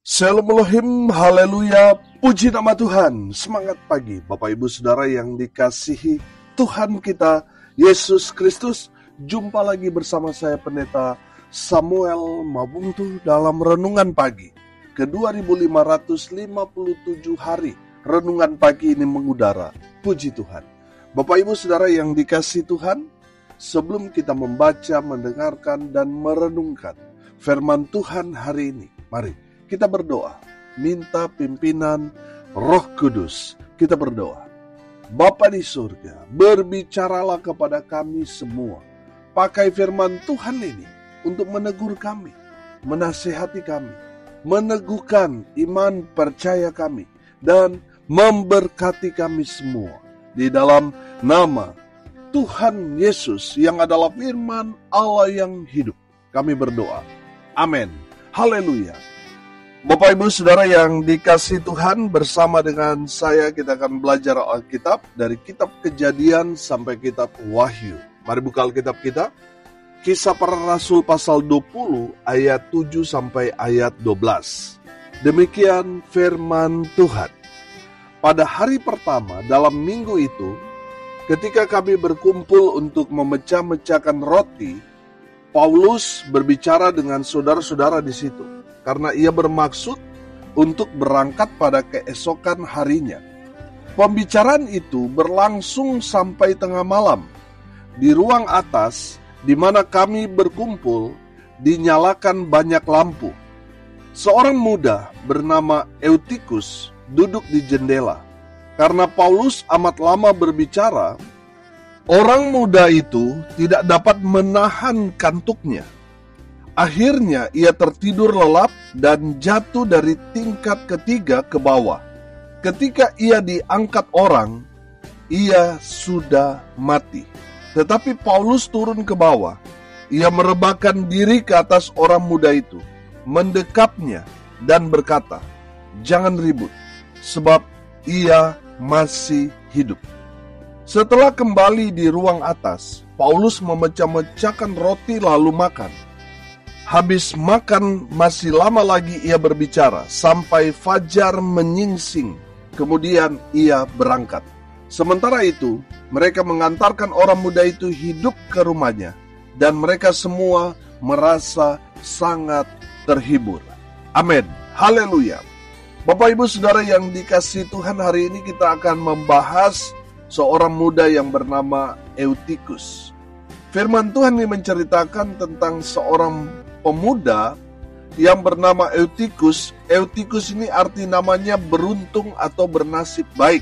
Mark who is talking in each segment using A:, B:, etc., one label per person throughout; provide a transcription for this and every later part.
A: Shalom Elohim, haleluya, puji nama Tuhan. Semangat pagi Bapak Ibu Saudara yang dikasihi Tuhan kita Yesus Kristus. Jumpa lagi bersama saya Pendeta Samuel Mabuntu dalam Renungan Pagi ke 2557 hari. Renungan pagi ini mengudara, puji Tuhan. Bapak Ibu Saudara yang dikasihi Tuhan, sebelum kita membaca, mendengarkan, dan merenungkan firman Tuhan hari ini, mari kita berdoa, minta pimpinan Roh Kudus. Kita berdoa. Bapa di surga, berbicaralah kepada kami semua. Pakai firman Tuhan ini untuk menegur kami, menasihati kami, meneguhkan iman percaya kami, dan memberkati kami semua. Di dalam nama Tuhan Yesus yang adalah firman Allah yang hidup, kami berdoa. Amin. Haleluya. Bapak Ibu Saudara yang dikasihi Tuhan, bersama dengan saya kita akan belajar Alkitab dari kitab Kejadian sampai kitab Wahyu. Mari buka Alkitab kita. Kisah Para Rasul pasal 20 ayat 7 sampai ayat 12. Demikian firman Tuhan. Pada hari pertama dalam minggu itu, ketika kami berkumpul untuk memecah-mecahkan roti, Paulus berbicara dengan saudara-saudara di situ, karena ia bermaksud untuk berangkat pada keesokan harinya. Pembicaraan itu berlangsung sampai tengah malam. Di ruang atas, di mana kami berkumpul, dinyalakan banyak lampu. Seorang muda bernama Eutikus duduk di jendela. Karena Paulus amat lama berbicara, orang muda itu tidak dapat menahan kantuknya. Akhirnya ia tertidur lelap dan jatuh dari tingkat ketiga ke bawah. Ketika ia diangkat orang, ia sudah mati. Tetapi Paulus turun ke bawah. Ia merebahkan diri ke atas orang muda itu, mendekapnya dan berkata, "Jangan ribut, sebab ia masih hidup." Setelah kembali di ruang atas, Paulus memecah-mecahkan roti lalu makan. Habis makan masih lama lagi ia berbicara sampai fajar menyingsing. Kemudian ia berangkat. Sementara itu mereka mengantarkan orang muda itu hidup ke rumahnya, dan mereka semua merasa sangat terhibur. Amin. Haleluya. Bapak Ibu Saudara yang dikasihi Tuhan, hari ini kita akan membahas seorang muda yang bernama Eutikus. Firman Tuhan ini menceritakan tentang seorang pemuda yang bernama Eutikus. Eutikus ini arti namanya beruntung atau bernasib baik.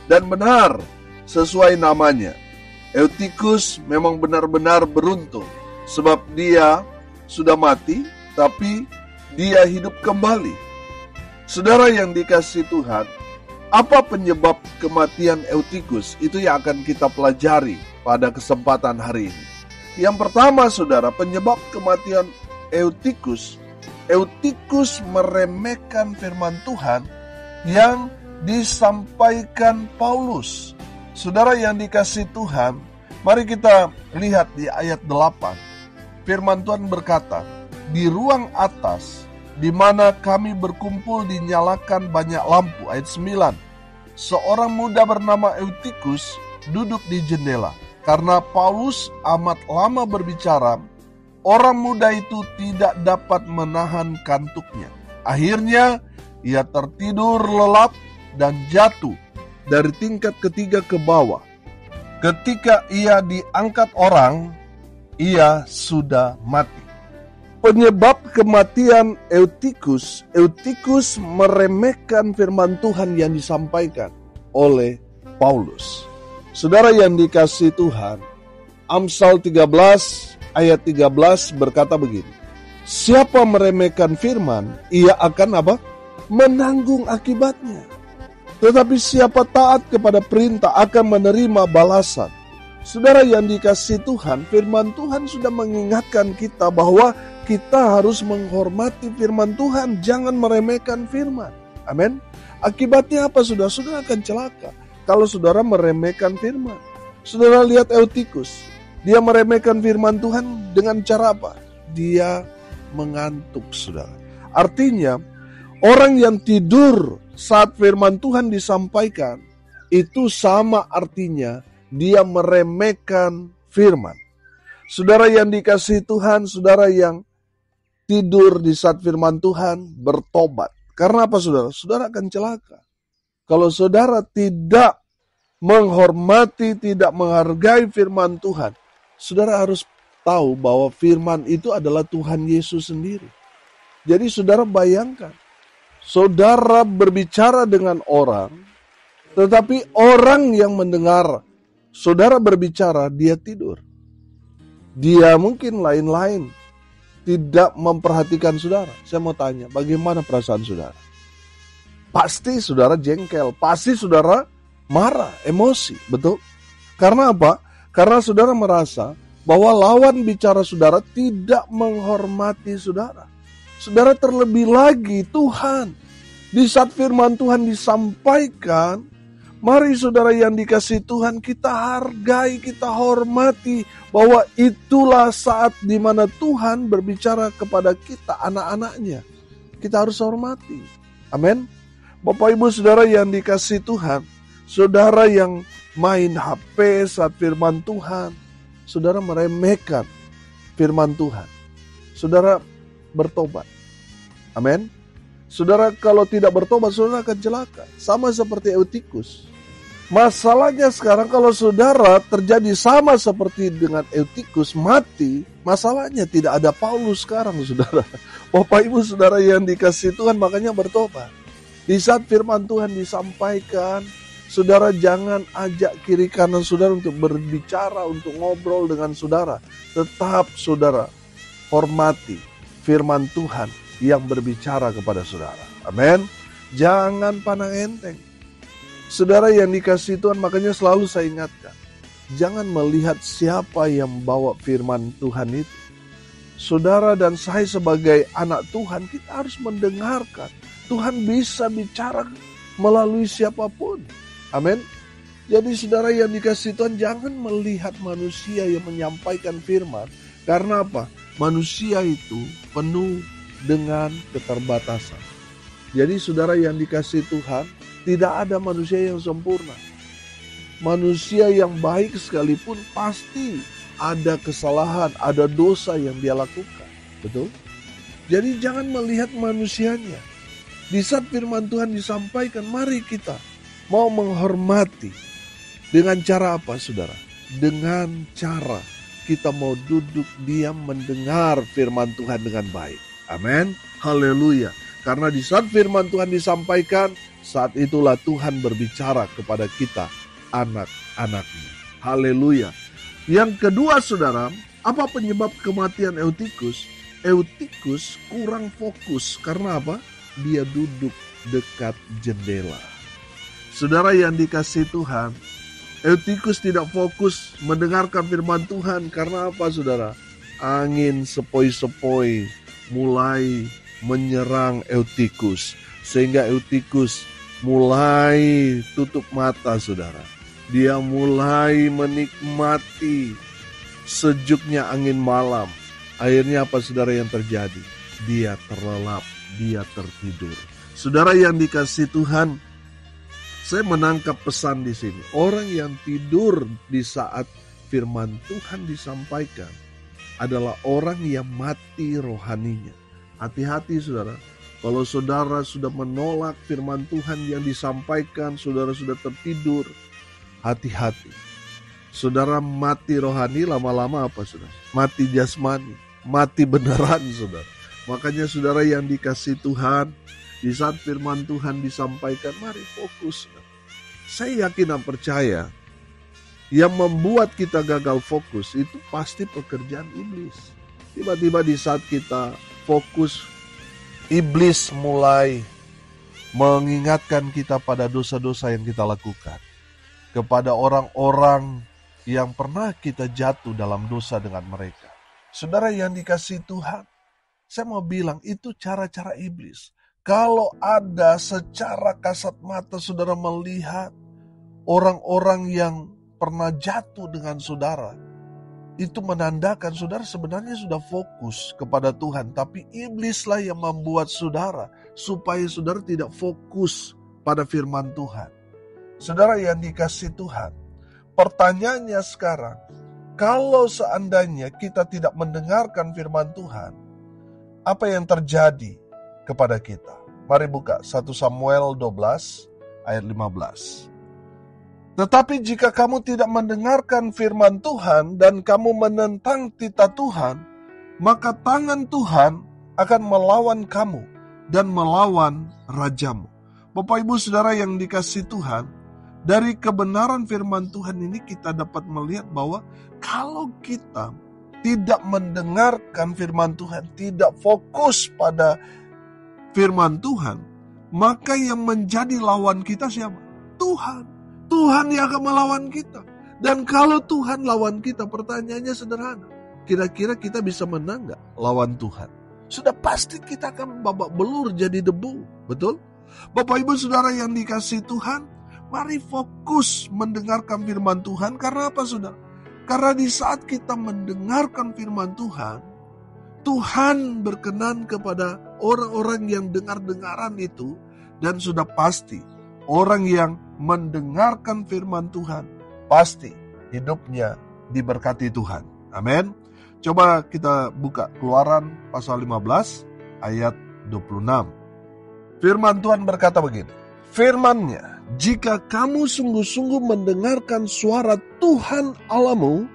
A: Dan benar, sesuai namanya. Eutikus memang benar-benar beruntung. Sebab dia sudah mati, tapi dia hidup kembali. Saudara yang dikasihi Tuhan, apa penyebab kematian Eutikus? Itu yang akan kita pelajari pada kesempatan hari ini. Yang pertama, saudara, penyebab kematian Eutikus meremehkan firman Tuhan yang disampaikan Paulus. Saudara yang dikasihi Tuhan, mari kita lihat di ayat 8. Firman Tuhan berkata, "Di ruang atas, di mana kami berkumpul dinyalakan banyak lampu." Ayat 9. Seorang muda bernama Eutikus duduk di jendela. Karena Paulus amat lama berbicara, orang muda itu tidak dapat menahan kantuknya. Akhirnya ia tertidur lelap dan jatuh dari tingkat ketiga ke bawah. Ketika ia diangkat orang, ia sudah mati. Penyebab kematian Eutikus meremehkan firman Tuhan yang disampaikan oleh Paulus. Saudara yang dikasihi Tuhan, Amsal 13 ayat 13 berkata begini, "Siapa meremehkan firman, ia akan apa? Menanggung akibatnya. Tetapi siapa taat kepada perintah akan menerima balasan." Saudara yang dikasihi Tuhan, firman Tuhan sudah mengingatkan kita bahwa kita harus menghormati firman Tuhan, jangan meremehkan firman. Amin. Akibatnya apa, saudara? Saudara akan celaka kalau saudara meremehkan firman. Saudara lihat Eutikus, dia meremehkan firman Tuhan dengan cara apa? Dia mengantuk, saudara. Artinya, Orang yang tidur saat firman Tuhan disampaikan, itu sama artinya dia meremehkan firman. Saudara yang dikasihi Tuhan, saudara yang tidur di saat firman Tuhan, bertobat. Karena apa saudara? Saudara akan celaka. Kalau saudara tidak menghormati, tidak menghargai firman Tuhan, saudara harus tahu bahwa firman itu adalah Tuhan Yesus sendiri. Jadi saudara bayangkan, saudara berbicara dengan orang, tetapi orang yang mendengar saudara berbicara, dia tidur. Dia mungkin lain-lain, tidak memperhatikan saudara. Saya mau tanya, bagaimana perasaan saudara? Pasti saudara jengkel, pasti saudara marah, emosi, betul? Karena apa? Karena saudara merasa bahwa lawan bicara saudara tidak menghormati saudara. Saudara, terlebih lagi Tuhan, di saat firman Tuhan disampaikan, mari saudara yang dikasihi Tuhan, kita hargai, kita hormati, bahwa itulah saat di mana Tuhan berbicara kepada kita, anak-anaknya. Kita harus hormati. Amin. Bapak Ibu saudara yang dikasihi Tuhan, saudara yang main HP saat firman Tuhan, saudara meremehkan firman Tuhan, saudara bertobat. Amin. Saudara kalau tidak bertobat, saudara akan celaka. Sama seperti Eutikus. Masalahnya sekarang kalau saudara terjadi sama seperti dengan Eutikus, mati, masalahnya tidak ada Paulus sekarang saudara. Bapak Ibu saudara yang dikasihi Tuhan, makanya bertobat. Di saat firman Tuhan disampaikan, saudara jangan ajak kiri kanan saudara untuk berbicara, untuk ngobrol dengan saudara. Tetap saudara hormati firman Tuhan yang berbicara kepada saudara. Amin. Jangan pandang enteng. Saudara yang dikasihi Tuhan, makanya selalu saya ingatkan, jangan melihat siapa yang bawa firman Tuhan itu. Saudara dan saya sebagai anak Tuhan, kita harus mendengarkan. Tuhan bisa bicara melalui siapapun. Amin. Jadi saudara yang dikasihi Tuhan, jangan melihat manusia yang menyampaikan firman. Karena apa? Manusia itu penuh dengan keterbatasan. Jadi saudara yang dikasihi Tuhan, tidak ada manusia yang sempurna. Manusia yang baik sekalipun pasti ada kesalahan, ada dosa yang dia lakukan. Betul? Jadi jangan melihat manusianya. Di saat firman Tuhan disampaikan, mari kita mau menghormati. Dengan cara apa saudara? Dengan cara kita mau duduk diam mendengar firman Tuhan dengan baik. Amin. Haleluya. Karena di saat firman Tuhan disampaikan, saat itulah Tuhan berbicara kepada kita, anak-anaknya. Haleluya. Yang kedua saudara, apa penyebab kematian Eutikus? Eutikus kurang fokus. Karena apa? Dia duduk dekat jendela. Saudara yang dikasihi Tuhan, Eutikus tidak fokus mendengarkan firman Tuhan. Karena apa saudara? Angin sepoi-sepoi mulai menyerang Eutikus. Sehingga Eutikus mulai tutup mata saudara. Dia mulai menikmati sejuknya angin malam. Akhirnya apa saudara yang terjadi? Dia terlelap, dia tertidur. Saudara yang dikasihi Tuhan, saya menangkap pesan di sini. Orang yang tidur di saat firman Tuhan disampaikan adalah orang yang mati rohaninya. Hati-hati saudara, kalau saudara sudah menolak firman Tuhan yang disampaikan, saudara sudah tertidur, hati-hati. Saudara mati rohani, lama-lama apa saudara? Mati jasmani, mati beneran saudara. Makanya saudara yang dikasihi Tuhan, di saat firman Tuhan disampaikan, mari fokus. Saya yakin dan percaya, yang membuat kita gagal fokus itu pasti pekerjaan iblis. Tiba-tiba di saat kita fokus, iblis mulai mengingatkan kita pada dosa-dosa yang kita lakukan. Kepada orang-orang yang pernah kita jatuh dalam dosa dengan mereka. Saudara yang dikasihi Tuhan, saya mau bilang itu cara-cara iblis. Kalau ada secara kasat mata saudara melihat orang-orang yang pernah jatuh dengan saudara, itu menandakan saudara sebenarnya sudah fokus kepada Tuhan. Tapi iblislah yang membuat saudara supaya saudara tidak fokus pada firman Tuhan. Saudara yang dikasihi Tuhan, pertanyaannya sekarang, kalau seandainya kita tidak mendengarkan firman Tuhan, apa yang terjadi kepada kita? Mari buka 1 Samuel 12 ayat 15. Tetapi jika kamu tidak mendengarkan firman Tuhan dan kamu menentang titah Tuhan, maka tangan Tuhan akan melawan kamu dan melawan rajamu. Bapak Ibu Saudara yang dikasihi Tuhan, dari kebenaran firman Tuhan ini kita dapat melihat bahwa kalau kita tidak mendengarkan firman Tuhan, tidak fokus pada firman Tuhan, maka yang menjadi lawan kita siapa? Tuhan. Tuhan yang akan melawan kita. Dan kalau Tuhan lawan kita, pertanyaannya sederhana. Kira-kira kita bisa menang gak lawan Tuhan? Sudah pasti kita akan babak belur jadi debu. Betul? Bapak Ibu Saudara yang dikasihi Tuhan, mari fokus mendengarkan firman Tuhan. Karena apa saudara? Karena di saat kita mendengarkan firman Tuhan, Tuhan berkenan kepada orang-orang yang dengar-dengaran itu. Dan sudah pasti orang yang mendengarkan firman Tuhan, pasti hidupnya diberkati Tuhan. Amin. Coba kita buka Keluaran pasal 15 ayat 26. Firman Tuhan berkata begini. Firman-Nya, jika kamu sungguh-sungguh mendengarkan suara Tuhan Allahmu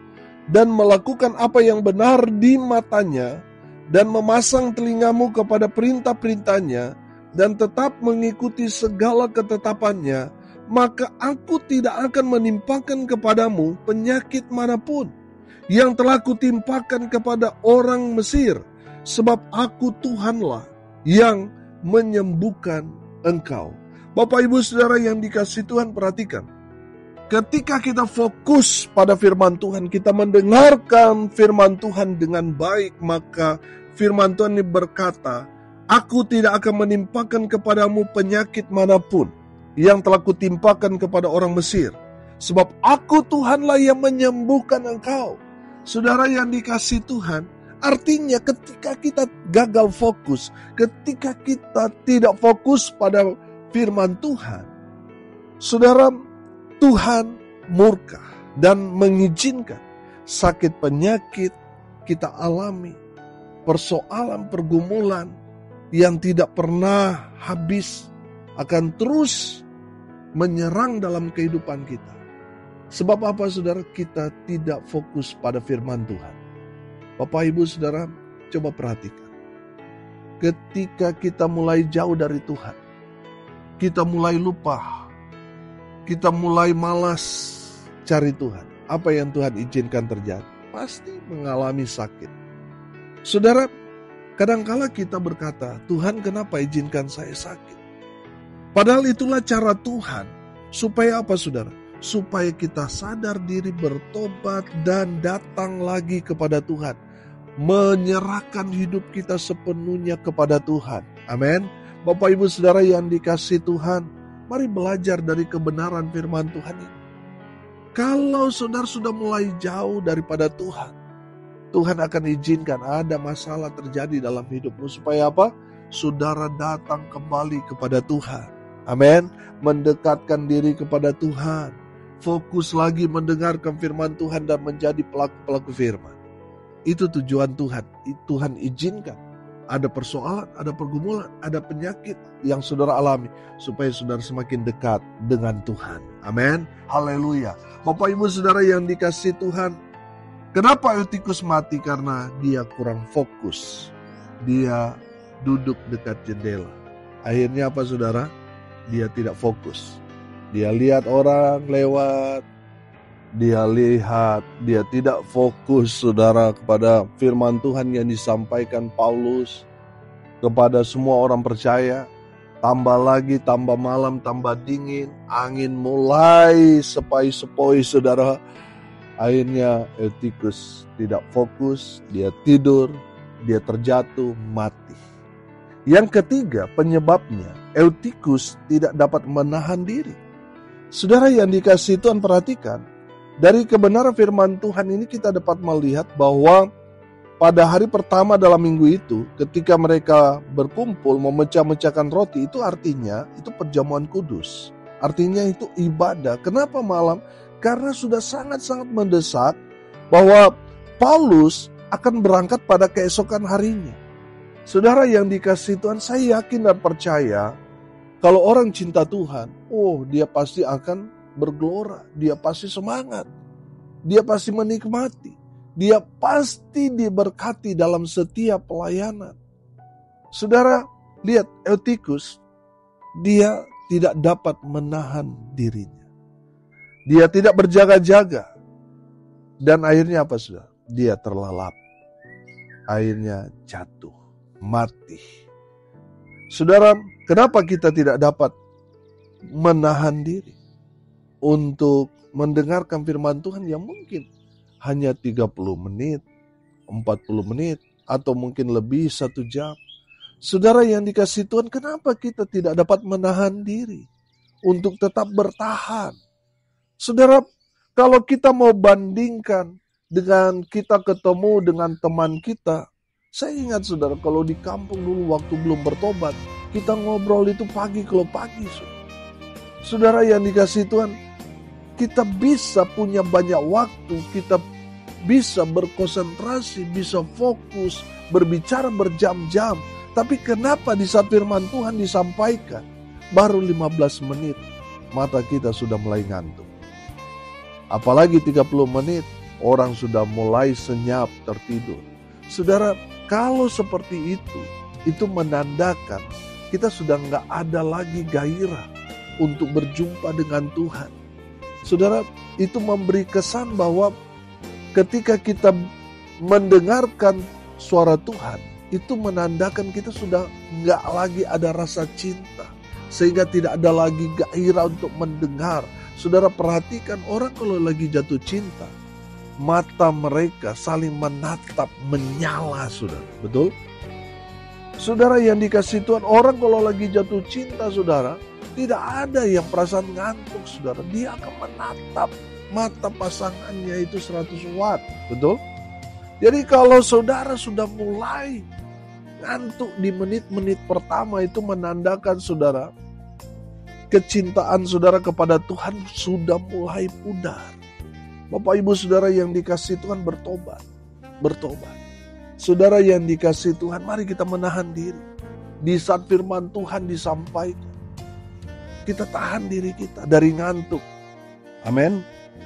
A: dan melakukan apa yang benar di matanya dan memasang telingamu kepada perintah-perintahnya dan tetap mengikuti segala ketetapannya, maka aku tidak akan menimpakan kepadamu penyakit manapun yang telah kutimpakan kepada orang Mesir, sebab aku Tuhanlah yang menyembuhkan engkau. Bapak Ibu Saudara yang dikasihi Tuhan, perhatikan. Ketika kita fokus pada firman Tuhan, kita mendengarkan firman Tuhan dengan baik, maka firman Tuhan ini berkata, aku tidak akan menimpakan kepadamu penyakit manapun yang telah kutimpakan kepada orang Mesir. Sebab aku Tuhanlah yang menyembuhkan engkau. Saudara yang dikasihi Tuhan, artinya ketika kita gagal fokus, ketika kita tidak fokus pada firman Tuhan, saudara, Tuhan murka dan mengizinkan sakit penyakit kita alami, persoalan pergumulan yang tidak pernah habis akan terus menyerang dalam kehidupan kita. Sebab apa saudara? Kita tidak fokus pada firman Tuhan. Bapak Ibu Saudara, coba perhatikan. Ketika kita mulai jauh dari Tuhan, kita mulai lupa, kita mulai malas cari Tuhan. Apa yang Tuhan izinkan terjadi? Pasti mengalami sakit. Saudara, kadangkala kita berkata, Tuhan kenapa izinkan saya sakit? Padahal itulah cara Tuhan. Supaya apa saudara? Supaya kita sadar diri, bertobat dan datang lagi kepada Tuhan. Menyerahkan hidup kita sepenuhnya kepada Tuhan. Amin. Bapak Ibu Saudara yang dikasihi Tuhan, mari belajar dari kebenaran firman Tuhan ini. Kalau saudara sudah mulai jauh daripada Tuhan, Tuhan akan izinkan ada masalah terjadi dalam hidupmu. Supaya apa? Saudara datang kembali kepada Tuhan. Amin. Mendekatkan diri kepada Tuhan. Fokus lagi mendengarkan firman Tuhan dan menjadi pelaku-pelaku firman. Itu tujuan Tuhan. Tuhan izinkan. Ada persoalan, ada pergumulan, ada penyakit yang saudara alami. Supaya saudara semakin dekat dengan Tuhan. Amin. Haleluya. Bapak Ibu Saudara yang dikasihi Tuhan. Kenapa Eutikus mati? Karena dia kurang fokus. Dia duduk dekat jendela. Akhirnya apa saudara? Dia tidak fokus. Dia lihat orang lewat. Dia tidak fokus saudara kepada firman Tuhan yang disampaikan Paulus kepada semua orang percaya. Tambah lagi, tambah malam, tambah dingin. Angin mulai sepoi-sepoi saudara. Akhirnya Eutikus tidak fokus, dia tidur, dia terjatuh, mati. Yang ketiga penyebabnya, Eutikus tidak dapat menahan diri. Saudara yang dikasihi Tuhan, perhatikan. Dari kebenaran firman Tuhan ini kita dapat melihat bahwa pada hari pertama dalam minggu itu, ketika mereka berkumpul memecah-mecahkan roti, itu artinya itu perjamuan kudus. Artinya itu ibadah. Kenapa malam? Karena sudah sangat-sangat mendesak bahwa Paulus akan berangkat pada keesokan harinya. Saudara yang dikasihi Tuhan, saya yakin dan percaya kalau orang cinta Tuhan, dia pasti akan bergelora, dia pasti semangat, dia pasti menikmati, dia pasti diberkati dalam setiap pelayanan. Saudara, lihat Eutikus, dia tidak dapat menahan dirinya. Dia tidak berjaga-jaga. Dan akhirnya apa saudara? Dia terlelap. Akhirnya jatuh, mati. Saudara, kenapa kita tidak dapat menahan diri untuk mendengarkan firman Tuhan yang mungkin hanya 30 menit, 40 menit, atau mungkin lebih 1 jam. Saudara yang dikasihi Tuhan, kenapa kita tidak dapat menahan diri untuk tetap bertahan? Saudara, kalau kita mau bandingkan dengan kita ketemu dengan teman kita, saya ingat saudara, kalau di kampung dulu waktu belum bertobat, kita ngobrol itu pagi kalau pagi. Saudara yang dikasihi Tuhan, kita bisa punya banyak waktu, kita bisa berkonsentrasi, bisa fokus, berbicara berjam-jam. Tapi kenapa di saat firman Tuhan disampaikan, baru 15 menit, mata kita sudah mulai ngantuk. Apalagi 30 menit, orang sudah mulai senyap tertidur. Saudara, kalau seperti itu menandakan kita sudah nggak ada lagi gairah untuk berjumpa dengan Tuhan. Saudara, itu memberi kesan bahwa ketika kita mendengarkan suara Tuhan, itu menandakan kita sudah nggak lagi ada rasa cinta. Sehingga tidak ada lagi gairah untuk mendengar. Saudara perhatikan orang kalau lagi jatuh cinta, mata mereka saling menatap, menyala, saudara. Betul? Saudara yang dikasihi Tuhan, orang kalau lagi jatuh cinta, saudara, tidak ada yang perasaan ngantuk, saudara. Dia akan menatap mata pasangannya itu 100 watt. Betul? Jadi kalau saudara sudah mulai ngantuk di menit-menit pertama, itu menandakan saudara, kecintaan saudara kepada Tuhan sudah mulai pudar. Bapak ibu saudara yang dikasihi Tuhan, bertobat. Saudara yang dikasihi Tuhan, mari kita menahan diri. Di saat firman Tuhan disampaikan, kita tahan diri kita dari ngantuk. Amin.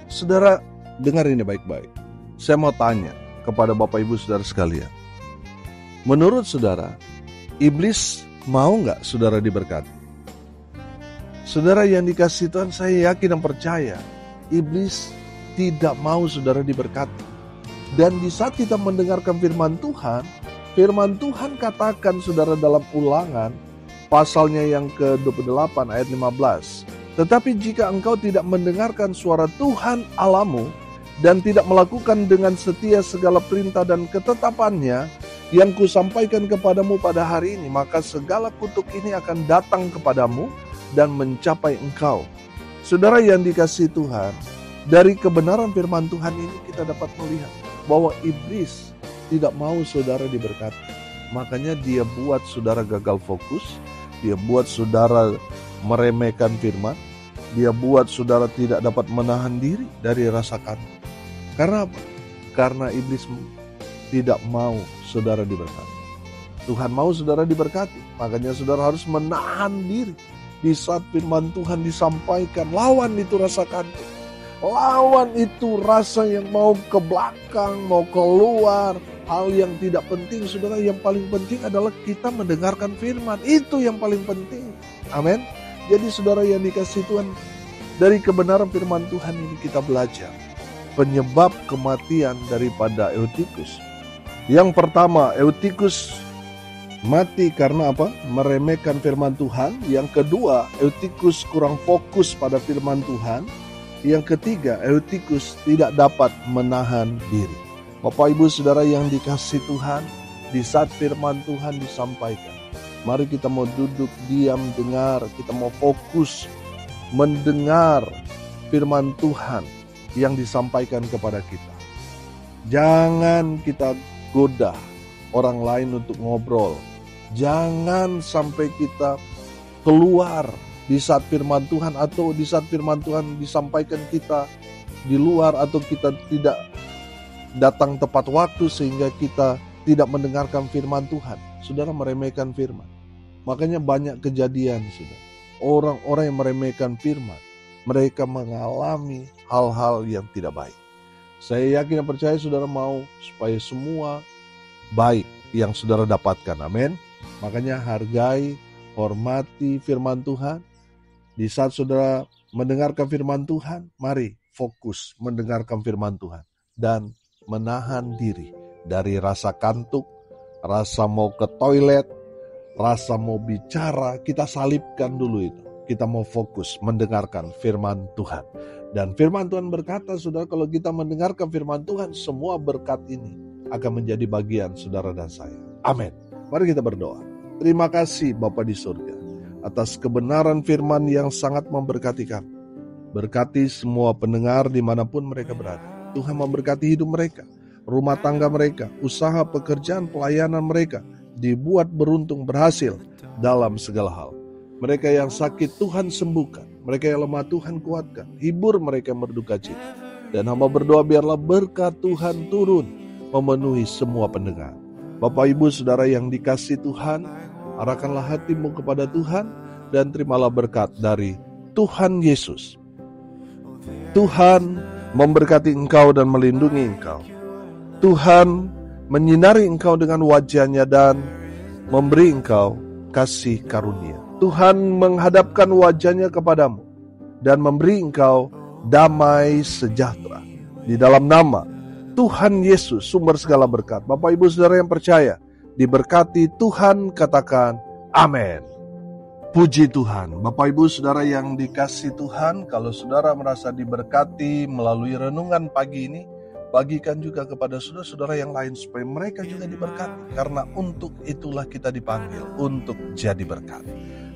A: Saudara, dengar ini baik-baik. Saya mau tanya kepada Bapak ibu saudara sekalian. Menurut saudara, iblis mau gak saudara diberkati? Saudara yang dikasihi Tuhan, saya yakin dan percaya, iblis tidak mau saudara diberkati. Dan di saat kita mendengarkan firman Tuhan katakan saudara dalam Ulangan pasalnya yang ke-28 ayat 15. Tetapi jika engkau tidak mendengarkan suara Tuhan Allahmu dan tidak melakukan dengan setia segala perintah dan ketetapannya yang kusampaikan kepadamu pada hari ini, maka segala kutuk ini akan datang kepadamu dan mencapai engkau. Saudara yang dikasihi Tuhan, dari kebenaran firman Tuhan ini kita dapat melihat bahwa iblis tidak mau saudara diberkati. Makanya dia buat saudara gagal fokus, dia buat saudara meremehkan firman, dia buat saudara tidak dapat menahan diri dari rasa kantuk. Karena apa? Karena iblis tidak mau saudara diberkati. Tuhan mau saudara diberkati, makanya saudara harus menahan diri. Di saat firman Tuhan disampaikan, lawan itu rasa kantuk. Lawan itu rasa yang mau ke belakang, mau keluar. Hal yang tidak penting, saudara. Yang paling penting adalah kita mendengarkan firman. Itu yang paling penting. Amin. Jadi saudara yang dikasihi Tuhan, dari kebenaran firman Tuhan ini kita belajar penyebab kematian daripada Eutikus. Yang pertama, Eutikus mati karena apa? Meremehkan firman Tuhan. Yang kedua, Eutikus kurang fokus pada firman Tuhan. Yang ketiga, Eutikus tidak dapat menahan diri. Bapak ibu saudara yang dikasihi Tuhan, di saat firman Tuhan disampaikan, mari kita mau duduk diam dengar, kita mau fokus mendengar firman Tuhan. yang disampaikan kepada kita. Jangan kita goda orang lain untuk ngobrol. Jangan sampai kita keluar di saat firman Tuhan, atau di saat firman Tuhan disampaikan kita di luar, atau kita tidak datang tepat waktu sehingga kita tidak mendengarkan firman Tuhan. Saudara meremehkan firman. Makanya banyak kejadian, saudara. Orang-orang yang meremehkan firman, mereka mengalami hal-hal yang tidak baik. Saya yakin dan percaya saudara mau supaya semua baik yang saudara dapatkan. Amin. Makanya hargai, hormati firman Tuhan. Di saat saudara mendengarkan firman Tuhan, mari fokus mendengarkan firman Tuhan. Dan menahan diri dari rasa kantuk, rasa mau ke toilet, rasa mau bicara. Kita salibkan dulu itu. Kita mau fokus mendengarkan firman Tuhan. Dan firman Tuhan berkata, saudara, kalau kita mendengarkan firman Tuhan, semua berkat ini akan menjadi bagian saudara dan saya. Amin. Mari kita berdoa. Terima kasih Bapa di surga atas kebenaran firman yang sangat memberkati kami. Berkati semua pendengar dimanapun mereka berada. Tuhan memberkati hidup mereka, rumah tangga mereka, usaha, pekerjaan, pelayanan mereka dibuat beruntung, berhasil dalam segala hal. Mereka yang sakit Tuhan sembuhkan, mereka yang lemah Tuhan kuatkan, hibur mereka yang berduka cita. Dan hamba berdoa biarlah berkat Tuhan turun memenuhi semua pendengar. Bapak Ibu Saudara yang dikasihi Tuhan, arahkanlah hatimu kepada Tuhan dan terimalah berkat dari Tuhan Yesus. Tuhan memberkati engkau dan melindungi engkau. Tuhan menyinari engkau dengan wajah-Nya dan memberi engkau kasih karunia. Tuhan menghadapkan wajah-Nya kepadamu dan memberi engkau damai sejahtera. Di dalam nama Tuhan Yesus, sumber segala berkat. Bapak Ibu Saudara yang percaya, diberkati Tuhan, katakan amin. Puji Tuhan. Bapak Ibu Saudara yang dikasihi Tuhan, kalau saudara merasa diberkati melalui renungan pagi ini, bagikan juga kepada saudara-saudara yang lain supaya mereka juga diberkati. Karena untuk itulah kita dipanggil, untuk jadi berkat.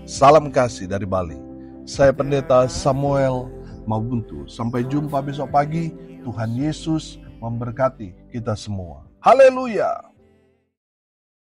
A: Salam kasih dari Bali. Saya Pendeta Samuel Mabuntu. Sampai jumpa besok pagi. Tuhan Yesus memberkati kita semua. Haleluya.